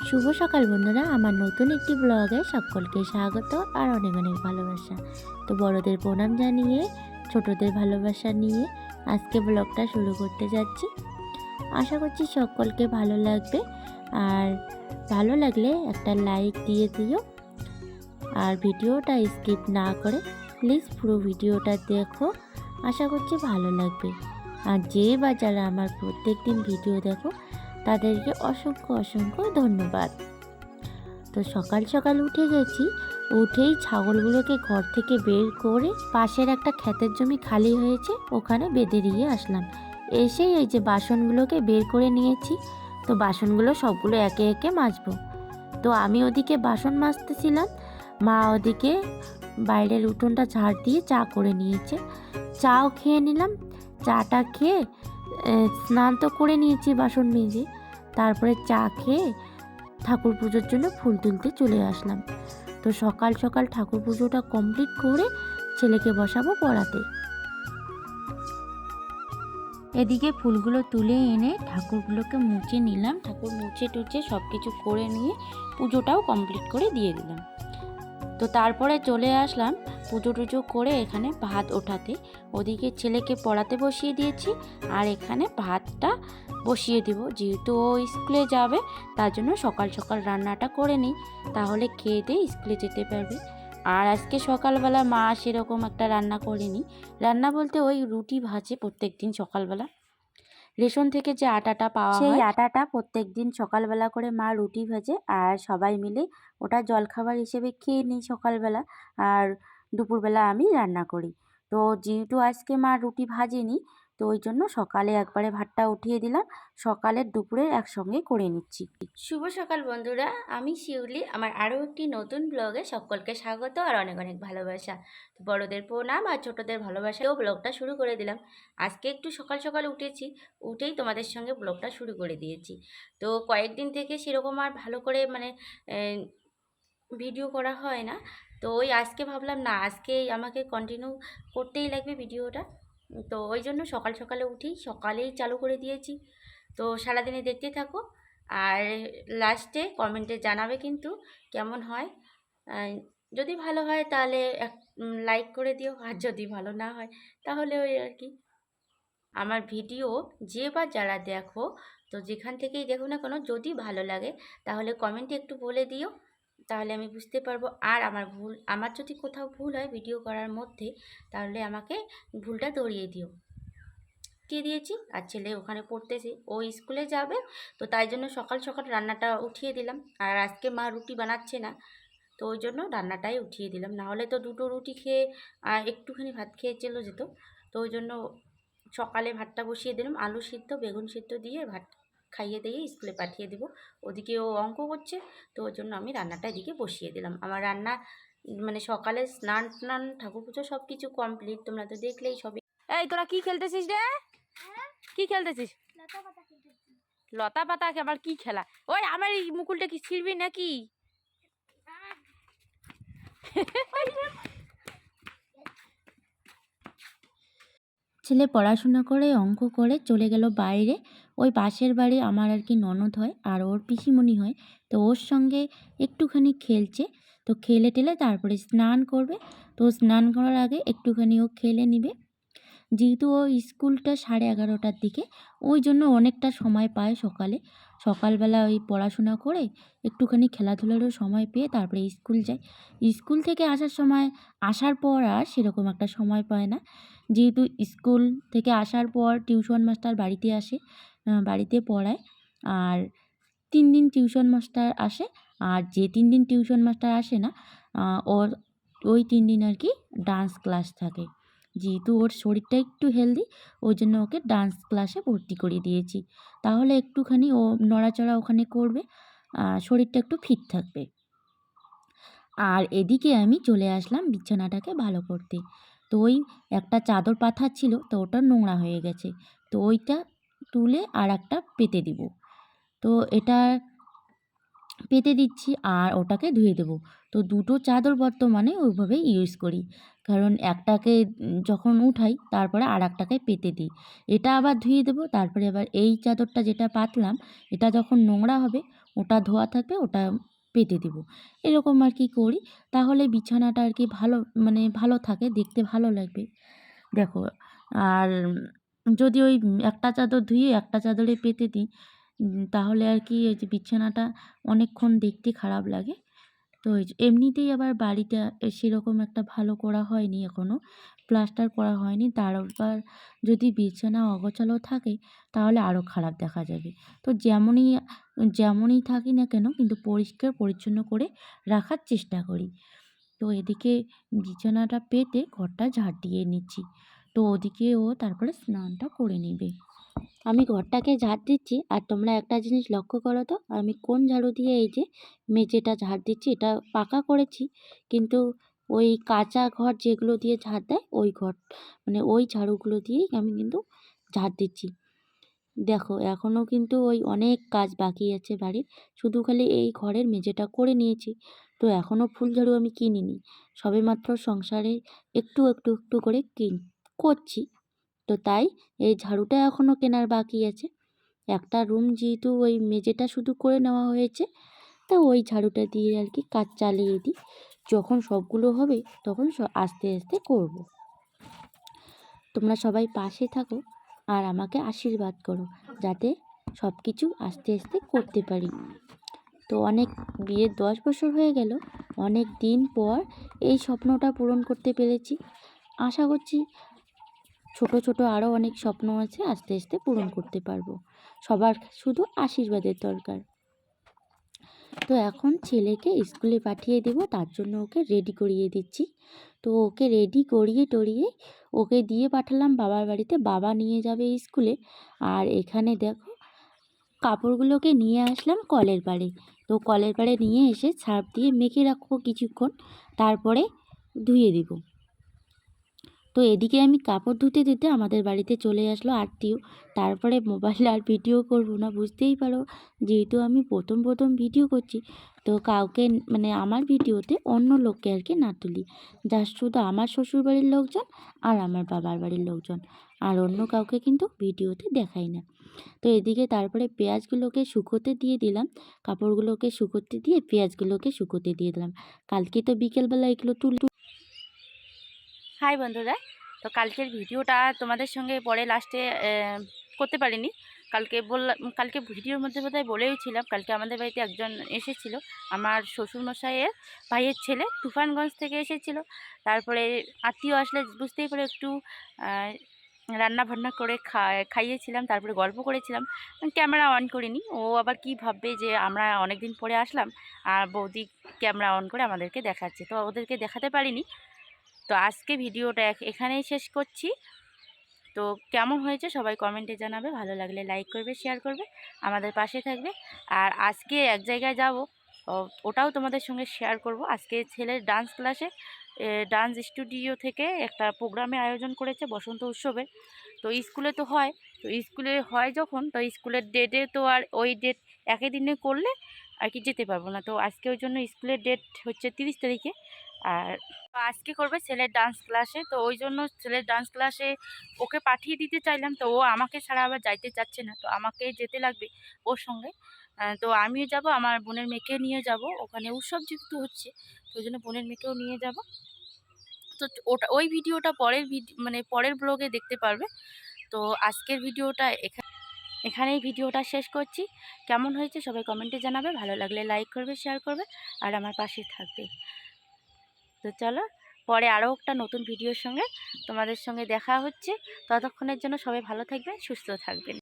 শুভ সকাল বন্ধুরা, আমার নতুন একটি ব্লগে সকলকে স্বাগত আর অনেক অনেক ভালোবাসা। তো বড়দের প্রণাম জানিয়ে ছোটদের ভালোবাসা নিয়ে আজকে ব্লগটা শুরু করতে যাচ্ছি। আশা করছি সকলকে ভালো লাগবে, আর ভালো লাগলে একটা লাইক দিয়ে দিও, আর ভিডিওটা স্কিপ না করে প্লিজ পুরো ভিডিওটা দেখো। আশা করছি ভালো লাগবে। আর যে বা যারা আমার প্রত্যেক দিন ভিডিও দেখো তাদেরকে অসংখ্য অসংখ্য ধন্যবাদ। তো সকাল সকাল উঠে গেছি, উঠেই ছাগলগুলোকে ঘর থেকে বের করে পাশের একটা ক্ষেতের জমি খালি হয়েছে ওখানে বেঁধে দিয়ে আসলাম। এসেই এই যে বাসনগুলোকে বের করে নিয়েছি। তো বাসনগুলো সবগুলো একে একে মাজবো। তো আমি ওদিকে বাসন মাজতেছিলাম, মা ওদিকে বাইরের উঠোনটা ঝাড় দিয়ে চা করে নিয়েছে। চাও খেয়ে নিলাম। চাটা খেয়ে স্নান তো করে নিয়েছি বাসন মেজে, তারপরে চা খেয়ে ঠাকুর পুজোর জন্য ফুল তুলতে চলে আসলাম। তো সকাল সকাল ঠাকুর পুজোটা কমপ্লিট করে ছেলেকে বসাবো পড়াতে। এদিকে ফুলগুলো তুলে এনে ঠাকুরগুলোকে মুছে নিলাম। ঠাকুর মুছে টুছে সব কিছু করে নিয়ে পুজোটাও কমপ্লিট করে দিয়ে দিলাম। তো তারপরে চলে আসলাম পুজো টুজো করে এখানে ভাত ওঠাতে। ওদিকে ছেলেকে পড়াতে বসিয়ে দিয়েছি, আর এখানে ভাতটা বসিয়ে দিব। যেহেতু ও স্কুলে যাবে তার জন্য সকাল সকাল রান্নাটা করে নিই, তাহলে খেয়ে দিয়ে স্কুলে যেতে পারবে। আর আজকে সকালবেলা মা সেরকম একটা রান্না করেনি। রান্না বলতে ওই রুটি ভাজে প্রত্যেক দিন সকালবেলা। রেশন থেকে যে আটাটা পাওয়া হয় সেই আটাটা প্রত্যেক দিন সকালবেলা করে মা রুটি ভাজে, আর সবাই মিলে ওটা জলখাবার হিসেবে খেয়ে নিই সকালবেলা। আর দুপুরবেলা আমি রান্না করি। তো যেহেতু আজকে মা রুটি ভাজেনি, তো ওই জন্য সকালে একবারে ভাতটা উঠিয়ে দিলাম, সকালের দুপুরের একসঙ্গে করে নিচ্ছি। শুভ সকাল বন্ধুরা, আমি শিউলি। আমার আরও একটি নতুন ব্লগে সকলকে স্বাগত আর অনেক অনেক ভালোবাসা। তো বড়দের প্রণাম আর ছোটদের ভালোবাসাও ব্লগটা শুরু করে দিলাম। আজকে একটু সকাল সকাল উঠেই তোমাদের সঙ্গে ব্লগটা শুরু করে দিয়েছি। তো কয়েকদিন থেকে সেরকম আর ভালো করে ভিডিও করা হয় না। তো ওই আজকে ভাবলাম না, আজকে আমাকে কন্টিনিউ করতেই লাগবে ভিডিওটা। তো ওই জন্য সকাল সকালে উঠেই সকালেই চালু করে দিয়েছি। তো সারাদিনে দেখতে থাকো, আর লাস্টে কমেন্টে জানাবে কিন্তু কেমন হয়। যদি ভালো হয় তাহলে লাইক করে দিও, আর যদি ভালো না হয় তাহলে ওই আর কি। আমার ভিডিও যে বা যারা দেখো, তো যেখান থেকেই দেখো না কেন, যদি ভালো লাগে তাহলে কমেন্টে একটু বলে দিও, তাহলে আমি বুঝতে পারবো। আর আমার যদি কোথাও ভুল হয় ভিডিও করার মধ্যে, তাহলে আমাকে ভুলটা ধরিয়ে দিও। দিয়েছি। আর ছেলে ওখানে পড়তেছে, ও স্কুলে যাবে, তো তাই জন্য সকাল সকাল রান্নাটা উঠিয়ে দিলাম। আর আজকে মা রুটি বানাচ্ছে না, তো ওই জন্য রান্নাটাই উঠিয়ে দিলাম। নাহলে তো দুটো রুটি খেয়ে একটুখানি ভাত খেয়ে চলে যেত। তো ওই জন্য সকালে ভাতটা বসিয়ে দিলাম, আলু সিদ্ধ বেগুন সিদ্ধ দিয়ে ভাত খাইয়ে দিয়ে স্কুলে পাঠিয়ে দেবো। ওদিকে ও অঙ্ক করছে, তো ওই জন্য আমি রান্নাটা এদিকে বসিয়ে দিলাম। আমার রান্না সকালে স্নান টান ঠাকুর পুজো সব কিছু কমপ্লিট, তোমরা তো দেখলেই সবই। এই তোরা কি খেলতেছিস রে? কি খেলতেছিস? লতা পাতা আবার কি খেলা? ওই আমার এই মুকুলটা কি ছিড়বি নাকি? ছেলে পড়াশোনা করে অঙ্ক করে চলে গেল বাইরে। ওই পাশের বাড়ি আমার আর কি ননদ হয়, আর ওর পিসিমণি হয়। তো ওর সঙ্গে একটুখানি খেলছে। তো খেলে টেলে তারপরে স্নান করবে। তো স্নান করার আগে একটুখানি ও খেলে নিবে। যেহেতু ও স্কুলটা 11:30টার দিকে, ওই জন্য অনেকটা সময় পায় সকালবেলা ওই পড়াশোনা করে একটুখানি খেলাধুলারও সময় পেয়ে তারপরে স্কুল যায়। স্কুল থেকে আসার পর আর সেরকম একটা সময় পায় না। যেহেতু স্কুল থেকে আসার পর টিউশন মাস্টার বাড়িতে আসে, বাড়িতে পড়ায়। আর 3 দিন টিউশন মাস্টার আসে, আর যে 3 দিন টিউশন মাস্টার আসে না, ওর ওই 3 দিন আর কি ডান্স ক্লাস থাকে। যেহেতু ওর শরীরটা একটু হেলদি, ওই জন্য ওকে ডান্স ক্লাসে ভর্তি করিয়ে দিয়েছি। তাহলে একটুখানি ও নড়াচড়া ওখানে করবে, শরীরটা একটু ফিট থাকবে। আর এদিকে আমি চলে আসলাম বিছানাটাকে ভালো করতে। তো ওই একটা চাদর পাতা ছিল, তো ওটা নোংরা হয়ে গেছে। তো ওইটা তুলে আর একটা পেতে দিব। তো এটা পেতে দিচ্ছি আর ওটাকে ধুয়ে দেবো। তো দুটো চাদর বর্তমানে ওইভাবেই ইউজ করি, কারণ একটাকে যখন উঠাই তারপরে আর একটাকে পেতে দিই। এটা আবার ধুয়ে দেবো, তারপরে আবার এই চাদরটা যেটা পাতলাম, এটা যখন নোংরা হবে ওটা ধোয়া থাকবে ওটা পেতে দেবো। এরকম আর কি করি। তাহলে বিছানাটা আর কি ভালো মানে ভালো থাকে, দেখতে ভালো লাগবে। দেখো আর যদি ওই একটা চাদর ধুয়ে একটা চাদরে পেতে দিই তাহলে আর কি ওই যে বিছানাটা অনেকক্ষণ দেখতে খারাপ লাগে। তো ওই যে এমনিতেই আবার বাড়িটা সেরকম একটা ভালো করা হয়নি এখনও, প্লাস্টার করা হয়নি। তার আবার যদি বিছানা অগোছালো থাকে তাহলে আরও খারাপ দেখা যাবে। তো যেমনই থাকি না কেন কিন্তু পরিষ্কার পরিচ্ছন্ন করে রাখার চেষ্টা করি। তো এদিকে বিছানাটা পেতে ঘরটা ঝাড় দিয়ে নিচ্ছি। তো ওদিকে ও তারপরে স্নানটা করে নেবে। আমি ঘরটাকে ঝাড় দিচ্ছি আর তোমরা একটা জিনিস লক্ষ্য করো তো আমি কোন ঝাড়ু দিয়ে এই যে মেঝেটা ঝাড় দিচ্ছি। এটা পাকা করেছি কিন্তু ওই কাঁচা ঘর যেগুলো দিয়ে ঝাড় দেয় ওই ঘর মানে ওই ঝাড়ুগুলো দিয়েই আমি কিন্তু ঝাড় দিচ্ছি। দেখো এখনও কিন্তু ওই অনেক কাজ বাকি আছে বাড়ির, শুধু খালি এই ঘরের মেঝেটা করে নিয়েছি। তো এখনও ফুল ঝাড়ু আমি কিনিনি, সবেমাত্র সংসারে একটু একটু একটু করে করছি। তো তাই এই ঝাড়ুটা এখনও কেনার বাকি আছে। একটা রুম যেহেতু ওই মেঝেটা শুধু করে নেওয়া হয়েছে, তো ওই ঝাড়ুটা দিয়ে আর কি কাজ চালিয়ে দিই। যখন সবগুলো হবে তখন আস্তে আস্তে করব। তোমরা সবাই পাশে থাকো আর আমাকে আশীর্বাদ করো যাতে সব কিছু আস্তে আস্তে করতে পারি। তো অনেক বিয়ের 10 বছর হয়ে গেল, অনেক দিন পর এই স্বপ্নটা পূরণ করতে পেরেছি। আশা করছি ছোট ছোট আরও অনেক স্বপ্ন আছে, আস্তে আস্তে পূরণ করতে পারবো। সবার শুধু আশীর্বাদের দরকার। তো এখন ছেলেকে স্কুলে পাঠিয়ে দেব, তার জন্য ওকে রেডি করিয়ে দিচ্ছি। তো ওকে রেডি করিয়ে টরিয়ে ওকে দিয়ে পাঠালাম বাবার বাড়িতে, বাবা নিয়ে যাবে স্কুলে। আর এখানে দেখো কাপড়গুলোকে নিয়ে আসলাম কলের পাড়ে। তো কলের পাড়ে নিয়ে এসে সার্ফ দিয়ে মেখে রাখবো কিছুক্ষণ, তারপরে ধুয়ে দেব। তো এদিকে আমি কাপড় ধুতে ধুতে আমাদের বাড়িতে চলে আসলো আত্মীয়। তারপরে মোবাইলে আর ভিডিও করব না, বুঝতেই পারো যেহেতু আমি প্রথম প্রথম ভিডিও করছি। তো কাউকে মানে আমার ভিডিওতে অন্য লোককে আর কি না তুলি, জাস্ট শুধু আমার শ্বশুরবাড়ির লোকজন আর আমার বাবার বাড়ির লোকজন, আর অন্য কাউকে কিন্তু ভিডিওতে দেখাই না। তো এদিকে তারপরে পেঁয়াজগুলোকে শুকোতে দিয়ে দিলাম, কাপড়গুলোকে শুকোতে দিয়ে পেঁয়াজগুলোকে শুকোতে দিয়ে দিলাম। কালকে তো বিকেলবেলা এগুলো হাই বন্ধুরা, তো কালকের ভিডিওটা তোমাদের সঙ্গে পরে লাস্টে করতে পারিনি। কালকে ভিডিওর মধ্যে বোধহয় বলেওছিলাম কালকে আমাদের বাড়িতে একজন এসেছিল, আমার শ্বশুরমশাইয়ের ভাইয়ের ছেলে, তুফানগঞ্জ থেকে এসেছিল। তারপরে আত্মীয় আসলে বুঝতেই পারে একটু রান্না বান্না করে খাইয়েছিলাম, তারপরে গল্প করেছিলাম। ক্যামেরা অন করিনি, ও আবার কি ভাববে যে আমরা অনেক দিন পরে আসলাম আর বৌদি ক্যামেরা অন করে আমাদেরকে দেখাচ্ছে, তো ওদেরকে দেখাতে পারিনি। তো আজকে ভিডিওটা এখানেই শেষ করছি। তো কেমন হয়েছে সবাই কমেন্টে জানাবে, ভালো লাগলে লাইক করবে, শেয়ার করবে, আমাদের পাশে থাকবে। আর আজকে এক জায়গায় যাব, ওটাও তোমাদের সঙ্গে শেয়ার করব। আজকে ছেলের ডান্স ক্লাসে ডান্স স্টুডিও থেকে একটা প্রোগ্রামের আয়োজন করেছে বসন্ত উৎসবের। তো স্কুলে তো হয়, তো স্কুলে হয় যখন, তো স্কুলের ডেটে তো আর ওই ডেট একই দিনে করলে আর কি যেতে পারবো না। তো আজকে ওই জন্য স্কুলের ডেট হচ্ছে 30 তারিখে। আর আজকে করবে ছেলের ডান্স ক্লাসে, তো ওই জন্য ছেলের ডান্স ক্লাসে ওকে পাঠিয়ে দিতে চাইলাম। তো ও আমাকে ছাড়া আবার যাইতে চাচ্ছে না, তো আমাকে যেতে লাগবে ওর সঙ্গে। তো আমিও যাব, আমার বোনের মেয়েকে নিয়ে যাব, ওখানে উৎসব যেহেতু হচ্ছে তো ওই জন্য বোনের মেয়েকেও নিয়ে যাব। তো ওই ভিডিওটা পরের ব্লগে দেখতে পারবে। তো আজকের ভিডিওটা এখানেই ভিডিওটা শেষ করছি। কেমন হয়েছে সবাই কমেন্টে জানাবে, ভালো লাগলে লাইক করবে, শেয়ার করবে, আর আমার পাশে থাকবে। তো চলো, পরে আরও একটা নতুন ভিডিওর সঙ্গে তোমাদের সঙ্গে দেখা হচ্ছে। ততক্ষণের জন্য সবাই ভালো থাকবেন, সুস্থ থাকবেন।